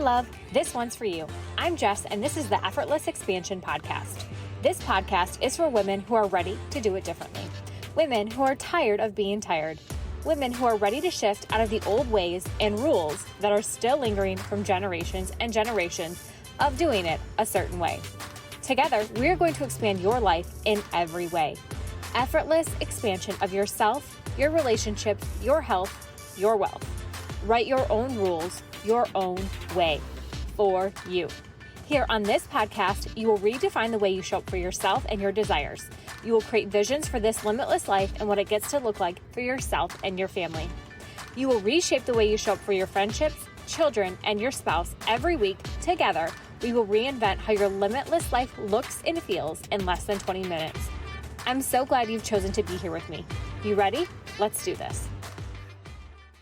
love, this one's for you. I'm Jess, and this is the Effortless Expansion Podcast. This podcast is for women who are ready to do it differently. Women who are tired of being tired. Women who are ready to shift out of the old ways and rules that are still lingering from generations and generations of doing it a certain way. Together, we are going to expand your life in every way. Effortless expansion of yourself, your relationships, your health, your wealth. Write your own rules, your own way, for you. Here on this podcast, you will redefine the way you show up for yourself and your desires. You will create visions for this limitless life and what it gets to look like for yourself and your family. You will reshape the way you show up for your friendships, children, and your spouse every week. Together, we will reinvent how your limitless life looks and feels in less than 20 minutes. I'm so glad you've chosen to be here with me. You ready? Let's do this.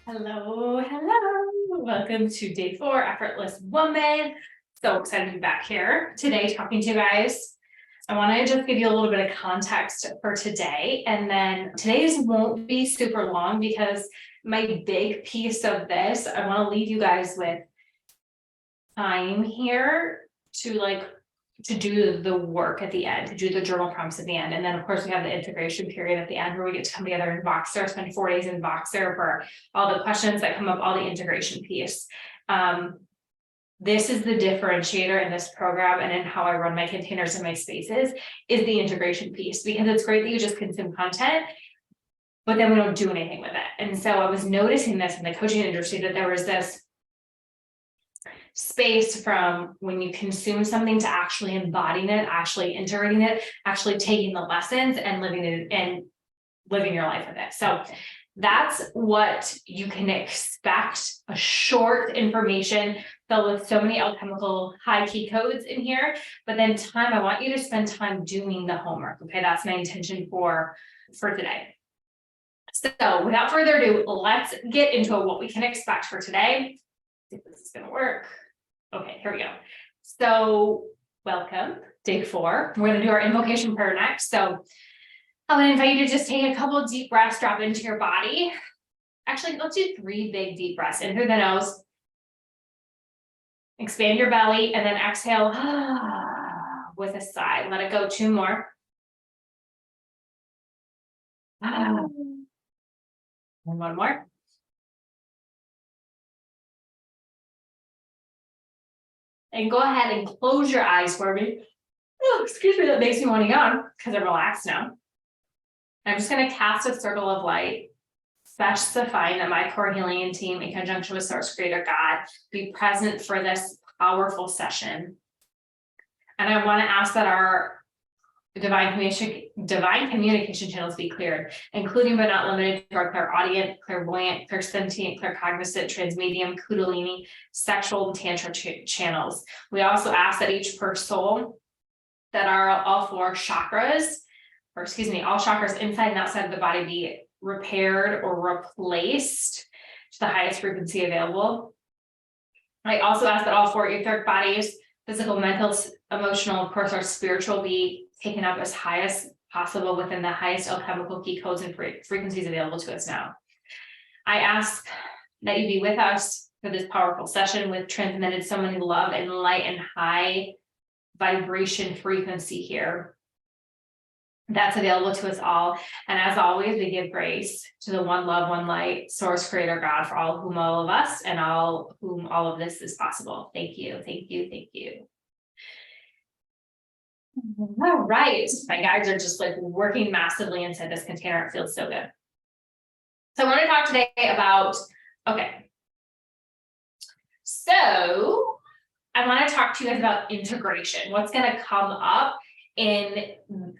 Hello. Welcome to day 4, Effortless Woman. So excited to be back here today talking to you guys. I want to just give you a little bit of context for today, and then today's won't be super long because my big piece of this, I want to leave you guys with time here to do the work at the end, to do the journal prompts at the end. And then of course we have the integration period at the end where we get to come together in Voxer, spend 4 days in Voxer for all the questions that come up, all the integration piece. This is the differentiator in this program and in how I run my containers and my spaces is the integration piece, because it's great that you just consume content, but then we don't do anything with it. And so I was noticing this in the coaching industry that there was this space from when you consume something to actually embodying it, actually integrating it, actually taking the lessons and living it and living your life with it. So that's what you can expect, a short information filled with so many alchemical high key codes in here, but then time, I want you to spend time doing the homework. Okay, that's my intention for today. So without further ado, let's get into what we can expect for today. If this is gonna work. Okay, here we go. So welcome, day 4. We're gonna do our invocation prayer next. So I'm gonna invite you to just take a couple of deep breaths, drop into your body. Actually, let's do 3 big deep breaths in through the nose. Expand your belly and then exhale with a sigh. Let it go. 2 more. And 1 more. And go ahead and close your eyes for me. Oh, excuse me, that makes me want to yawn because I'm relaxed now. I'm just going to cast a circle of light, specifying that my core healing team, in conjunction with Source Creator God, be present for this powerful session. And I want to ask that our divine communication channels be cleared, including but not limited to our clairaudient, clairvoyant, clairsentient, claircognizant, transmedium, kundalini, sexual, and tantra channels. We also ask that each per soul, that all 4 chakras, all chakras inside and outside of the body be repaired or replaced to the highest frequency available. I also ask that all 4 etheric bodies, physical, mental, emotional, of course, our spiritual, be taken up as high as possible within the highest alchemical key codes and frequencies available to us now. I ask that you be with us for this powerful session with transmitted so many love and light and high vibration frequency here that's available to us all. And as always, we give grace to the one love, one light, Source Creator God, for all whom all of us and all whom all of this is possible. Thank you, thank you, thank you. All right, my guides are just working massively inside this container. It feels so good. So I want to talk today about, so I want to talk to you guys about integration. What's going to come up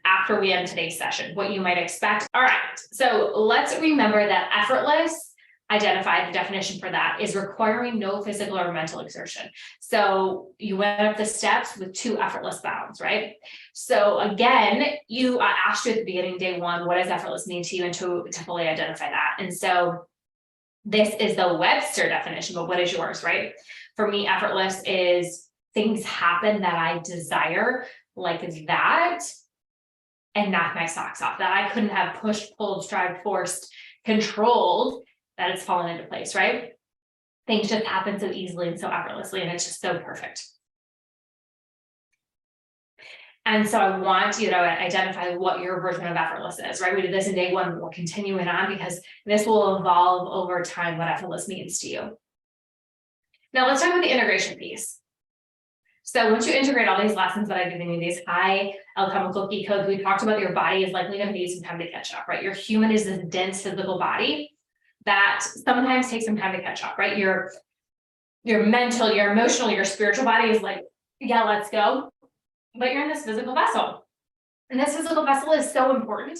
after we end today's session, what you might expect. All right, so let's remember that effortless, identify the definition for that, is requiring no physical or mental exertion. So you went up the steps with 2 effortless bounds, right? So again, I asked you at the beginning, day 1, what does effortless mean to you, and to fully identify that. And so this is the Webster definition, but what is yours, right? For me, effortless is things happen that I desire, like that, and knock my socks off, that I couldn't have pushed, pulled, strived, forced, controlled, that it's fallen into place, right? things just happen so easily and so effortlessly, and it's just so perfect. And so I want you to identify what your version of effortless is, right? We did this in day one, we'll continue it on because this will evolve over time what effortless means to you. Now let's talk about the integration piece. So once you integrate all these lessons that I've given you, these high alchemical key codes, we talked about your body is likely going to need some time to catch up, right? Your human is this dense physical body that sometimes takes some time to catch up, right? Your mental, your emotional, your spiritual body is like, yeah, let's go. But you're in this physical vessel. And this physical vessel is so important.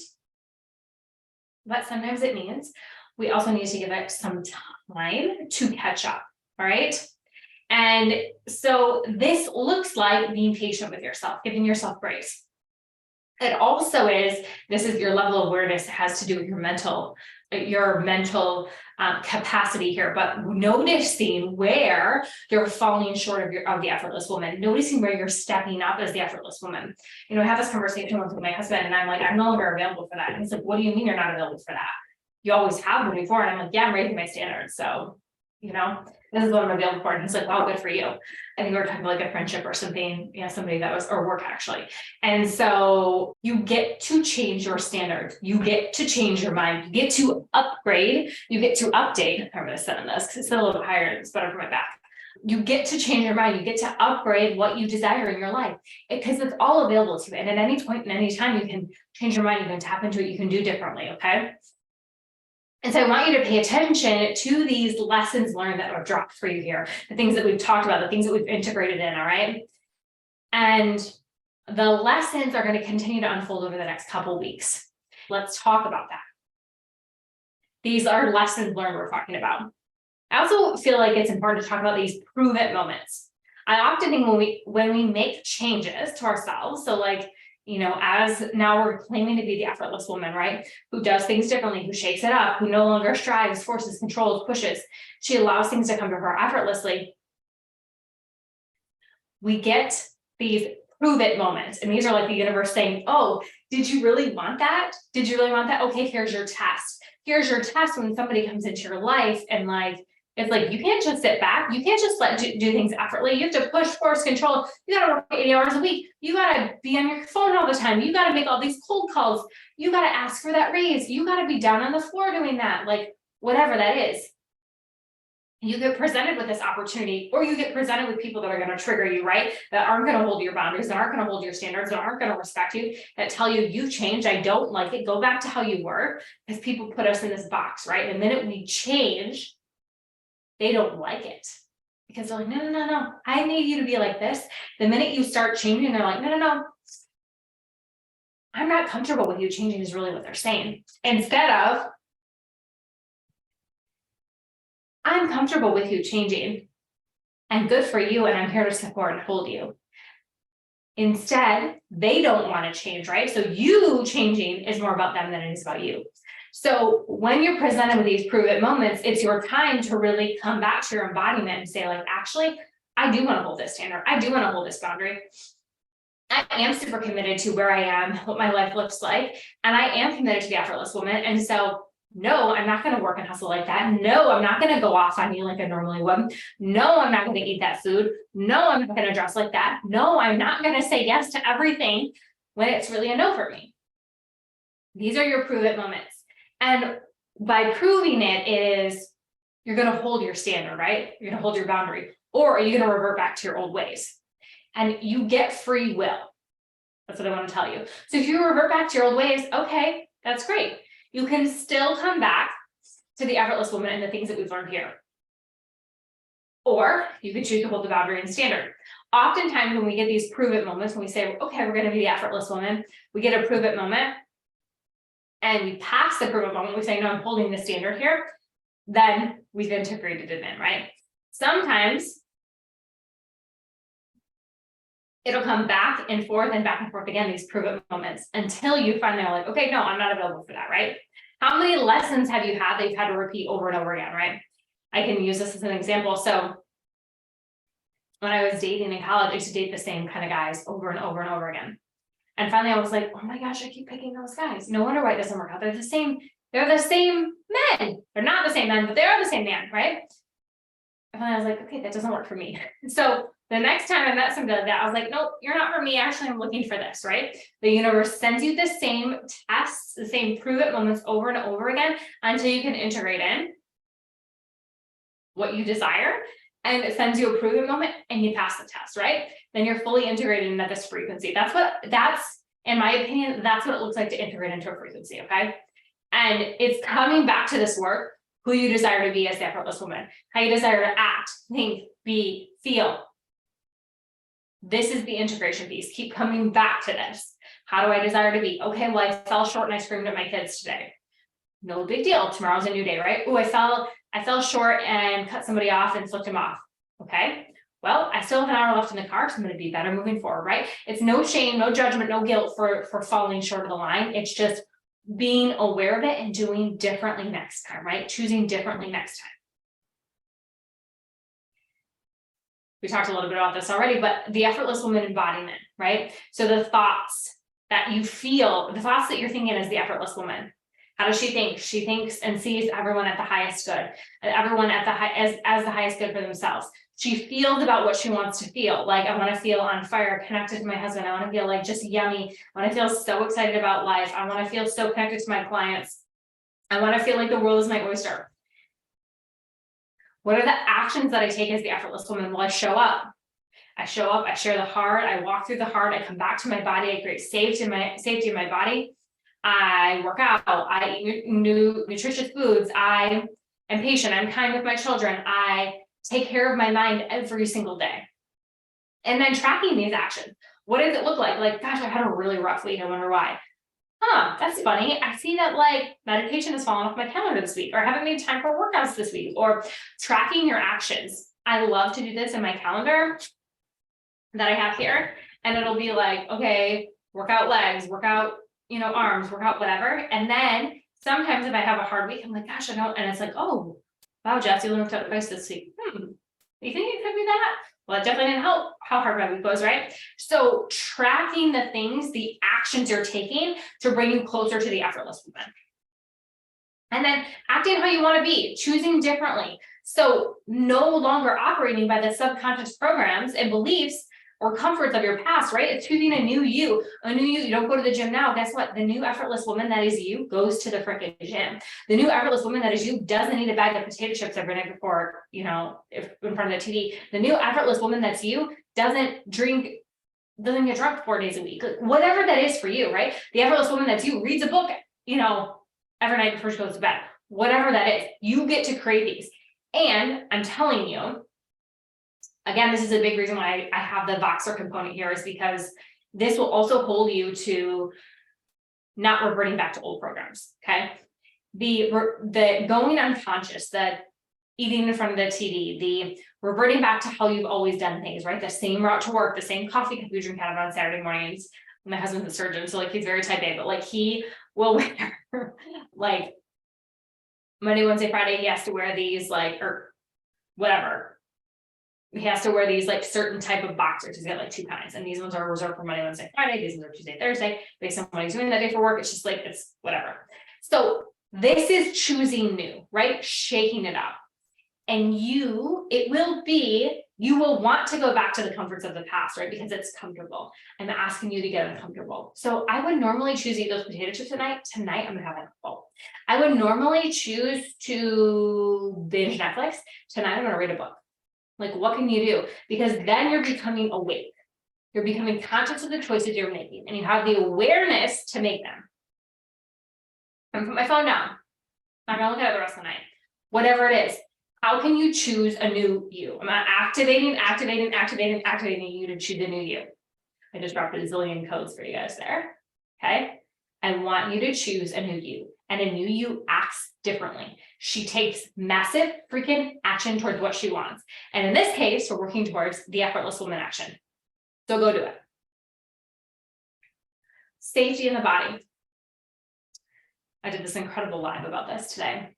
But sometimes it means we also need to give it some time to catch up, all right? And so this looks like being patient with yourself, giving yourself grace. It also is, this is your level of awareness. It has to do with your mental capacity here, but noticing where you're falling short of the effortless woman, noticing where you're stepping up as the effortless woman. I have this conversation with my husband, and I'm like, I'm no longer available for that. And he's like, what do you mean you're not available for that? You always have been before. And I'm like, yeah, I'm raising my standards. So, this is what I'm available for. And he's like, wow, good for you. I think we were talking about like a friendship or something, somebody that was, or work actually. And so you get to change your standard. You get to change your mind. You get to upgrade. You get to update. I'm going to sit on this because it's a little bit higher and it's better for my back. You get to change your mind. You get to upgrade what you desire in your life because it's all available to you. And at any point and any time, you can change your mind. You can tap into it. You can do differently. Okay. And so I want you to pay attention to these lessons learned that are dropped for you here, the things that we've talked about, the things that we've integrated in, all right? And the lessons are going to continue to unfold over the next couple of weeks. Let's talk about that. These are lessons learned we're talking about. I also feel like it's important to talk about these prove it moments. I often think when we make changes to ourselves, so like, as now we're claiming to be the effortless woman, right? Who does things differently, who shakes it up, who no longer strives, forces, controls, pushes. She allows things to come to her effortlessly. We get these prove it moments. And these are like the universe saying, oh, did you really want that? Did you really want that? Okay, here's your test. Here's your test when somebody comes into your life and it's like, you can't just sit back. You can't just do things effortlessly. You have to push, force, control. You got to work 80 hours a week. You got to be on your phone all the time. You got to make all these cold calls. You got to ask for that raise. You got to be down on the floor doing that, like whatever that is. You get presented with this opportunity, or you get presented with people that are going to trigger you, right? That aren't going to hold your boundaries, that aren't going to hold your standards, that aren't going to respect you, that tell you you've changed. I don't like it. Go back to how you were, because people put us in this box, right? The minute we change, they don't like it because they're like, no, I need you to be like this. The minute you start changing, they're like, no, I'm not comfortable with you changing is really what they're saying. Instead of, I'm comfortable with you changing and good for you. And I'm here to support and hold you. Instead, they don't want to change, right? So you changing is more about them than it is about you. So when you're presented with these prove it moments, it's your time to really come back to your embodiment and say, like, actually, I do want to hold this standard. I do want to hold this boundary. I am super committed to where I am, what my life looks like, and I am committed to the effortless woman. And so, no, I'm not going to work and hustle like that. No, I'm not going to go off on you like I normally would. No, I'm not going to eat that food. No, I'm not going to dress like that. No, I'm not going to say yes to everything when it's really a no for me. These are your prove it moments. And by proving it is you're going to hold your standard, right? You're going to hold your boundary, or are you going to revert back to your old ways? And you get free will. That's what I want to tell you. So if you revert back to your old ways, okay, that's great. You can still come back to the effortless woman and the things that we've learned here. Or you could choose to hold the boundary and standard. Oftentimes when we get these prove it moments, when we say, okay, we're going to be the effortless woman, we get a prove it moment and we pass the prove it moment, we say, no, I'm holding the standard here, then we've integrated it in, right? Sometimes it'll come back and forth again, these prove it moments, until you finally are like, okay, no, I'm not available for that, right? How many lessons have you had that you've had to repeat over and over again, right? I can use this as an example. So when I was dating in college, I used to date the same kind of guys over and over and over again. And finally I was like, oh my gosh, I keep picking those guys. No wonder why it doesn't work out. They're the same men. They're not the same men, but they are the same man, right? And I was like, okay, that doesn't work for me. So the next time I met somebody like that, I was like, nope, you're not for me. Actually, I'm looking for this, right? The universe sends you the same tests, the same prove it moments over and over again until you can integrate in what you desire. And it sends you a prove it moment and you pass the test, right? Then you're fully integrated into this frequency. That's, in my opinion, that's what it looks like to integrate into a frequency, okay? And it's coming back to this work, who you desire to be as the effortless woman, how you desire to act, think, be, feel. This is the integration piece. Keep coming back to this. How do I desire to be? Okay, well, I fell short and I screamed at my kids today. No big deal. Tomorrow's a new day, right? Oh, I fell short and cut somebody off and flipped him off. Okay. Well, I still have an hour left in the car, so I'm going to be better moving forward, right? It's no shame, no judgment, no guilt for falling short of the line. It's just being aware of it and doing differently next time, right? Choosing differently next time. We talked a little bit about this already, but the effortless woman embodiment, right? So the thoughts that you feel, the thoughts that you're thinking as the effortless woman. How does she think? She thinks and sees everyone at the highest good, everyone at the as the highest good for themselves. She feels about what she wants to feel. Like, I want to feel on fire, connected to my husband. I want to feel like just yummy. I want to feel so excited about life. I want to feel so connected to my clients. I want to feel like the world is my oyster. What are the actions that I take as the effortless woman? Well, I show up, I share the heart, I walk through the heart, I come back to my body, I create safety in my body. I work out, I eat new nutritious foods, I am patient, I'm kind with my children, I take care of my mind every single day. And then tracking these actions. What does it look like? Like, gosh, I had a really rough week, I wonder why. That's funny. I see that like meditation has fallen off my calendar this week, or I haven't made time for workouts this week, or tracking your actions. I love to do this in my calendar that I have here. And it'll be like, okay, work out legs, work out, arms, work out whatever. And then sometimes if I have a hard week, I'm like, gosh, I don't, and it's like, oh, wow, Jess, you looked up twice this week. You think it could be that? Well, it definitely didn't help how hard my week was, right? So tracking the things, the actions you're taking to bring you closer to the effortless woman. And then acting how you want to be, choosing differently. So no longer operating by the subconscious programs and beliefs or comforts of your past, right? It's choosing a new you. You don't go to the gym now. Guess what? The new effortless woman that is you goes to the freaking gym. The new effortless woman that is you doesn't need a bag of potato chips every night before, if in front of the TV. The new effortless woman that's you doesn't get drunk 4 days a week. Whatever that is for you, right? The effortless woman that's you reads a book, every night before she goes to bed. Whatever that is, you get to create these. And I'm telling you, again, this is a big reason why I have the Voxer component here, is because this will also hold you to not reverting back to old programs, okay? The going unconscious, the eating in front of the TV, the reverting back to how you've always done things, right? The same route to work, the same coffee cup you drink out of on Saturday mornings. My husband's a surgeon, so like he's very type A, but like he will wear like Monday, Wednesday, Friday, he has to wear these or whatever. He has to wear these like certain type of boxers. He's got like 2 kinds, and these ones are reserved for Monday, Wednesday, Friday. These ones are Tuesday, Thursday, based on what he's doing that day for work. It's just like, it's whatever. So this is choosing new, right? Shaking it up. And you will want to go back to the comforts of the past, right? Because it's comfortable. I'm asking you to get uncomfortable. So I would normally choose to eat those potato chips tonight. Tonight, I'm gonna have an apple. I would normally choose to binge Netflix. Tonight, I'm gonna read a book. Like, what can you do? Because then you're becoming awake. You're becoming conscious of the choices you're making, and you have the awareness to make them. I'm gonna put my phone down. I'm not gonna look at it the rest of the night. Whatever it is. How can you choose a new you? I'm not activating you to choose a new you. I just dropped a zillion codes for you guys there. Okay. I want you to choose a new you, and a new you acts differently. She takes massive freaking action towards what she wants. And in this case, we're working towards the effortless woman action. So go do it. Safety in the body. I did this incredible live about this today,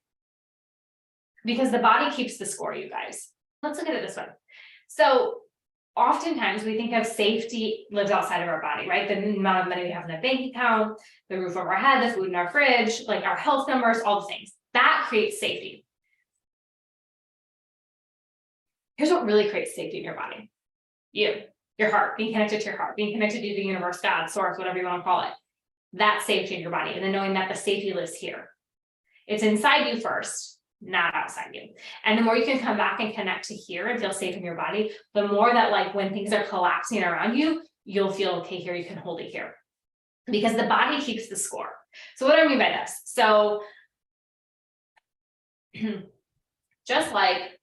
because the body keeps the score, you guys. Let's look at it this way. So oftentimes we think of safety lives outside of our body, right? The amount of money we have in the bank account, the roof over our head, the food in our fridge, like our health numbers, all the things. That creates safety. Here's what really creates safety in your body. Your heart, being connected to your heart, being connected to the universe, God, source, whatever you want to call it. That's safety in your body. And then knowing that the safety lives here. It's inside you first, not outside you. And the more you can come back and connect to here and feel safe in your body, the more that like when things are collapsing around you, you'll feel okay here, you can hold it here. Because the body keeps the score. So what do I mean by this? So just like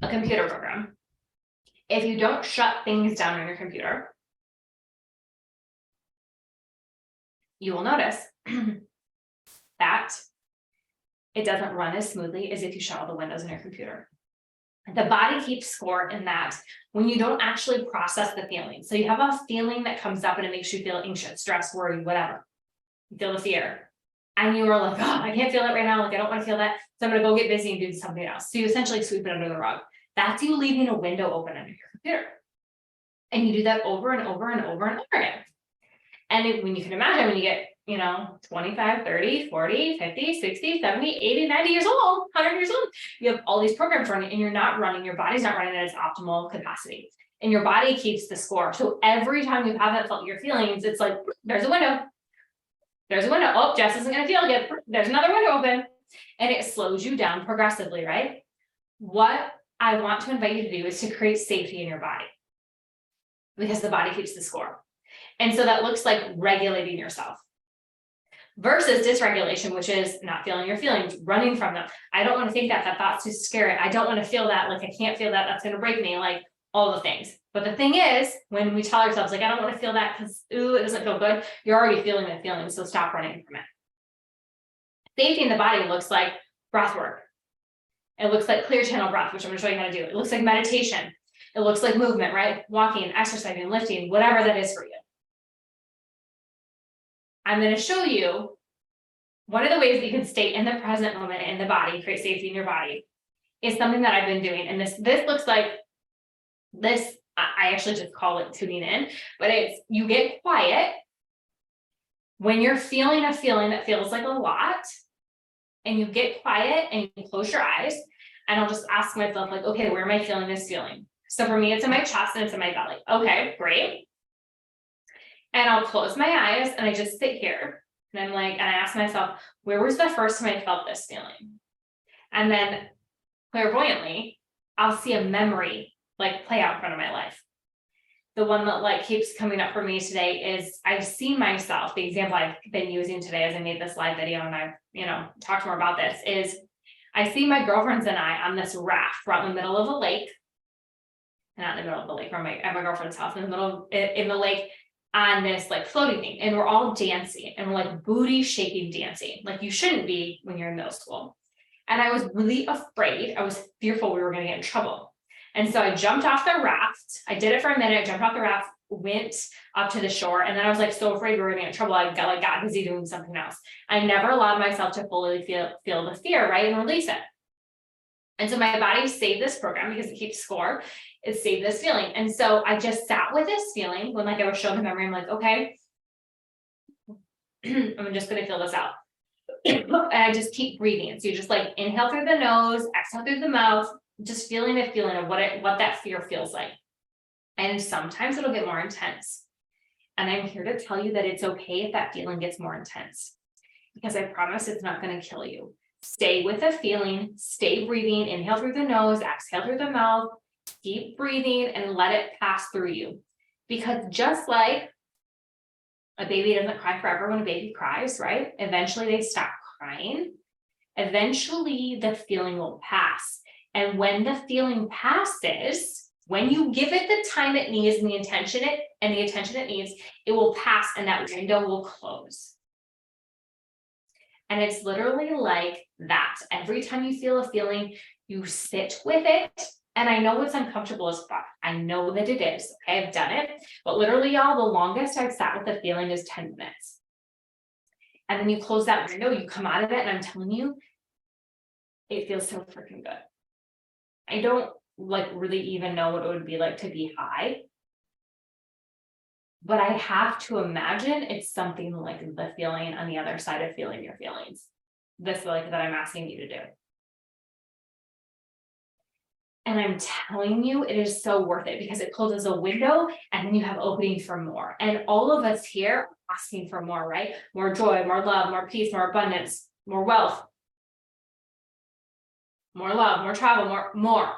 a computer program, if you don't shut things down on your computer, you will notice that it doesn't run as smoothly as if you shut all the windows in your computer. The body keeps score in that when you don't actually process the feeling. So you have a feeling that comes up and it makes you feel anxious, stressed, worried, whatever. You feel the fear. And you are like, oh, I can't feel it right now. Like, I don't want to feel that. So I'm going to go get busy and do something else. So you essentially sweep it under the rug. That's you leaving a window open under your computer. And you do that over and over and over and over again. And when you can imagine, when you get, 25, 30, 40, 50, 60, 70, 80, 90 years old, 100 years old, you have all these programs running and you're not running, your body's not running at its optimal capacity. And your body keeps the score. So every time you haven't felt your feelings, it's like, there's a window. There's a window. Oh, Jess isn't going to feel good. There's another window open. And it slows you down progressively, right? What I want to invite you to do is to create safety in your body. Because the body keeps the score. And so that looks like regulating yourself. Versus dysregulation, which is not feeling your feelings, running from them. I don't want to think that thought's too scary. I don't want to feel that, like I can't feel that, that's going to break me, like all the things. But the thing is, when we tell ourselves, like, I don't want to feel that because, ooh, it doesn't feel good, you're already feeling the feeling, so stop running from it. Safety in the body looks like breath work. It looks like clear channel breath, which I'm going to show you how to do. It looks like meditation. It looks like movement, right? Walking, exercising, lifting, whatever that is for you. I'm going to show you one of the ways that you can stay in the present moment in the body, create safety in your body, is something that I've been doing. And this looks like this, I actually just call it tuning in, but it's you get quiet when you're feeling a feeling that feels like a lot, and you get quiet and you close your eyes, and I'll just ask myself, like, okay, where am I feeling this feeling? So for me, it's in my chest and it's in my belly. Okay, great. And I'll close my eyes and I just sit here and I'm like, and I ask myself, where was the first time I felt this feeling? And then clairvoyantly, I'll see a memory like play out in front of my life. The one that like keeps coming up for me today is I've seen myself, the example I've been using today as I made this live video and I've, talked more about this is I see my girlfriends and I on this raft. We're out in the middle of a lake. Not in the middle of the lake, we're at my girlfriend's house in the lake on this like floating thing. And we're all dancing and we're like booty shaking dancing. Like you shouldn't be when you're in middle school. And I was really afraid. I was fearful we were going to get in trouble. And so I jumped off the raft. I did it for a minute, jumped off the raft, went up to the shore. And then I was like, so afraid we were going to get in trouble. I got busy doing something else. I never allowed myself to fully feel the fear, right? And release it. And so my body saved this program because it keeps score. It saved this feeling. And so I just sat with this feeling when like I was showing the memory. I'm like, okay, I'm just going to feel this out. And I just keep breathing. So you just like inhale through the nose, exhale through the mouth, just feeling the feeling of what that fear feels like. And sometimes it'll get more intense. And I'm here to tell you that it's okay if that feeling gets more intense, because I promise it's not going to kill you. Stay with the feeling, stay breathing, inhale through the nose, exhale through the mouth, keep breathing and let it pass through you. Because just like a baby doesn't cry forever when a baby cries, right? Eventually they stop crying. Eventually the feeling will pass. And when the feeling passes, when you give it the time it needs and the attention it needs, it will pass and that window will close. And it's literally like that. Every time you feel a feeling, you sit with it. And I know it's uncomfortable as fuck. I know that it is. Okay, I've done it. But literally, y'all, the longest I've sat with the feeling is 10 minutes. And then you close that window, you come out of it, and I'm telling you, it feels so freaking good. I don't like really even know what it would be like to be high. But I have to imagine it's something like the feeling on the other side of feeling your feelings. This like that I'm asking you to do. And I'm telling you, it is so worth it because it closes a window and then you have openings for more. And all of us here are asking for more, right? More joy, more love, more peace, more abundance, more wealth, more love, more travel, more,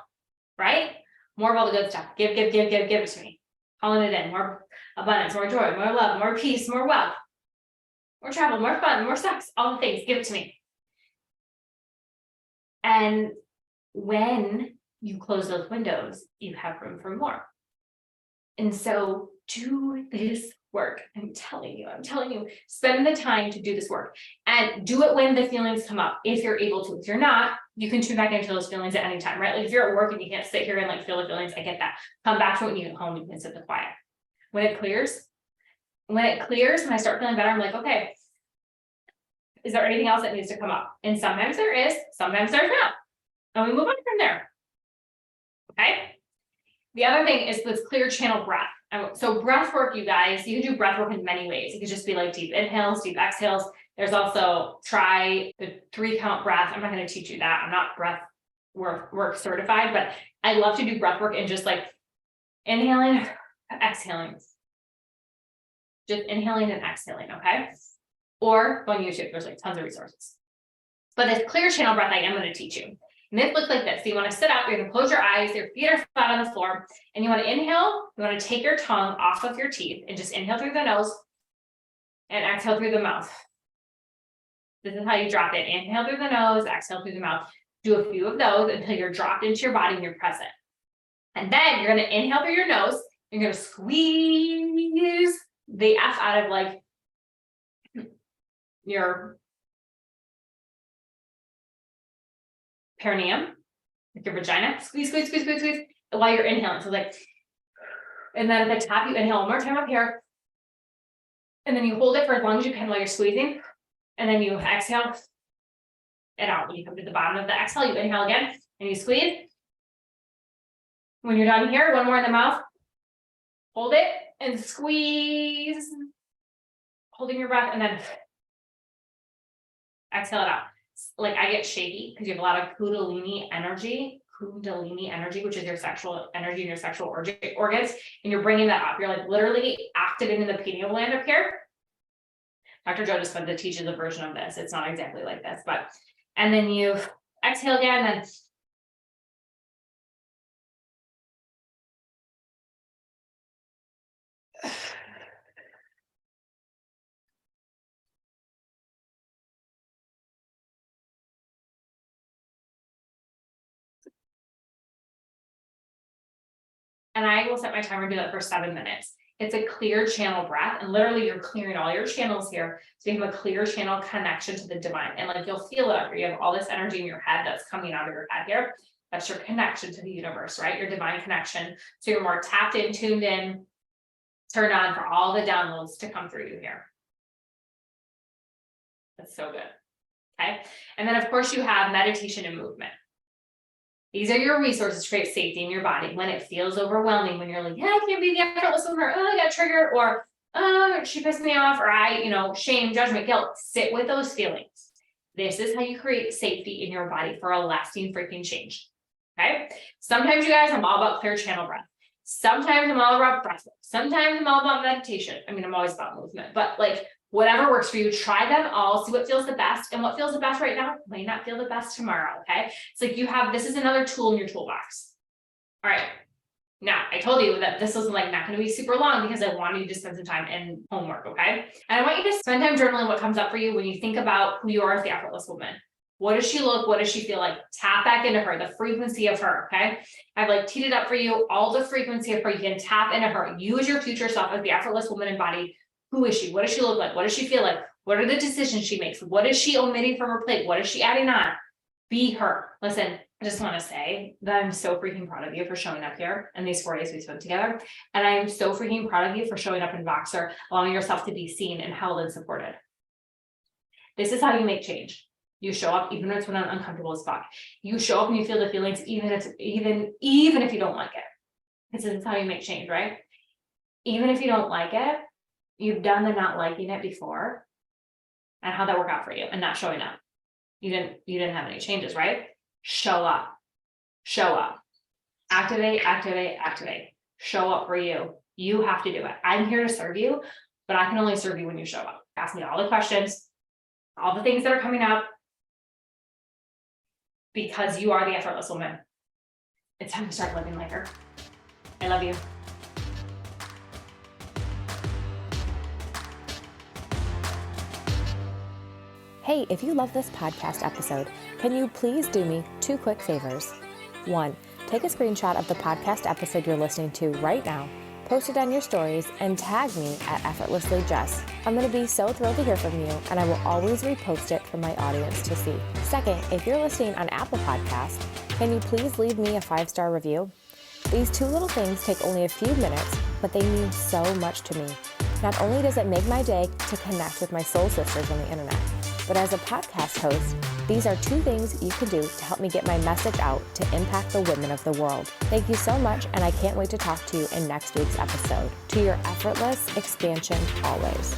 right? More of all the good stuff. Give it to me. Calling it in. More abundance, more joy, more love, more peace, more wealth, more travel, more fun, more sex, all the things. Give it to me. And when you close those windows, you have room for more. And so do this work. I'm telling you, spend the time to do this work and do it when the feelings come up. If you're able to, if you're not, you can tune back into those feelings at any time, right? Like if you're at work and you can't sit here and like feel the feelings, I get that. Come back to it when you get home, you can sit in the quiet. When it clears, when I start feeling better, I'm like, okay, is there anything else that needs to come up? And sometimes there is, sometimes there's not. And we move on from there. Okay. The other thing is this clear channel breath. So breath work, you guys, you can do breath work in many ways. It could just be like deep inhales, deep exhales. There's also try the 3-count breath. I'm not going to teach you that. I'm not breath work certified, but I love to do breath work and just like inhaling, exhaling. Just inhaling and exhaling, okay? Or go on YouTube, there's like tons of resources. But this clear channel breath I am going to teach you. And it looks like this. So you want to sit up, you're going to close your eyes, your feet are flat on the floor, and you want to inhale, you want to take your tongue off of your teeth and just inhale through the nose and exhale through the mouth. This is how you drop it. Inhale through the nose, exhale through the mouth. Do a few of those until you're dropped into your body and you're present. And then you're going to inhale through your nose, you're going to squeeze the F out of like your perineum, like your vagina, squeeze, while you're inhaling. So like, and then at the top, you inhale one more time up here. And then you hold it for as long as you can while you're squeezing. And then you exhale it out. When you come to the bottom of the exhale, you inhale again and you squeeze. When you're done here, one more in the mouth, hold it and squeeze, holding your breath, and then exhale it out. Like I get shaky because you have a lot of kundalini energy, which is your sexual energy and your sexual organs, and you're bringing that up. You're like literally activating the pineal gland up here. Dr. Joe Dispenza teaches a version of this. It's not exactly like this, but, and then you exhale again, and I will set my timer and do that for 7 minutes. It's a clear channel breath, and literally you're clearing all your channels here. So you have a clear channel connection to the divine. And like you'll feel it up here. You have all this energy in your head that's coming out of your head here. That's your connection to the universe, right? Your divine connection. So you're more tapped in, tuned in, turned on for all the downloads to come through you here. That's so good. Okay. And then of course you have meditation and movement. These are your resources to create safety in your body when it feels overwhelming, when you're like, yeah, I can't be the effortless woman, or oh, I got triggered, or oh, she pissed me off, or shame, judgment, guilt. Sit with those feelings. This is how you create safety in your body for a lasting freaking change. Okay. Sometimes you guys, I'm all about clear channel breath. Sometimes I'm all about breath work. Sometimes I'm all about meditation. I mean, I'm always about movement, but like whatever works for you, try them all, see what feels the best. And what feels the best right now might not feel the best tomorrow. Okay. It's like this is another tool in your toolbox. All right. Now I told you that this was like not going to be super long because I wanted you to spend some time in homework. Okay. And I want you to spend time journaling what comes up for you when you think about who you are as the effortless woman. What does she look? What does she feel like? Tap back into her, the frequency of her. Okay. I've like teed it up for you, all the frequency of her. You can tap into her. You as your future self, as the effortless woman embodied. Who is she? What does she look like? What does she feel like? What are the decisions she makes? What is she omitting from her plate? What is she adding on? Be her. Listen, I just want to say that I'm so freaking proud of you for showing up here in these 4 days we spent together. And I am so freaking proud of you for showing up in Voxer, allowing yourself to be seen and held and supported. This is how you make change. You show up even when it's uncomfortable as fuck. You show up and you feel the feelings even if you don't like it. This is how you make change, right? Even if you don't like it, you've done the not liking it before. And how'd that work out for you? And not showing up. You didn't have any changes, right? Show up. Activate, activate, activate. Show up for you. You have to do it. I'm here to serve you, but I can only serve you when you show up. Ask me all the questions, all the things that are coming up, because you are the effortless woman. It's time to start living like her. I love you. Hey, if you love this podcast episode, can you please do me 2 quick favors? 1, take a screenshot of the podcast episode you're listening to right now, post it on your stories, and tag me at Effortlessly Jess. I'm going to be so thrilled to hear from you, and I will always repost it for my audience to see. 2nd, if you're listening on Apple Podcasts, can you please leave me a 5-star review? These 2 little things take only a few minutes, but they mean so much to me. Not only does it make my day to connect with my soul sisters on the internet, but as a podcast host, these are 2 things you can do to help me get my message out to impact the women of the world. Thank you so much, and I can't wait to talk to you in next week's episode. To your effortless expansion always.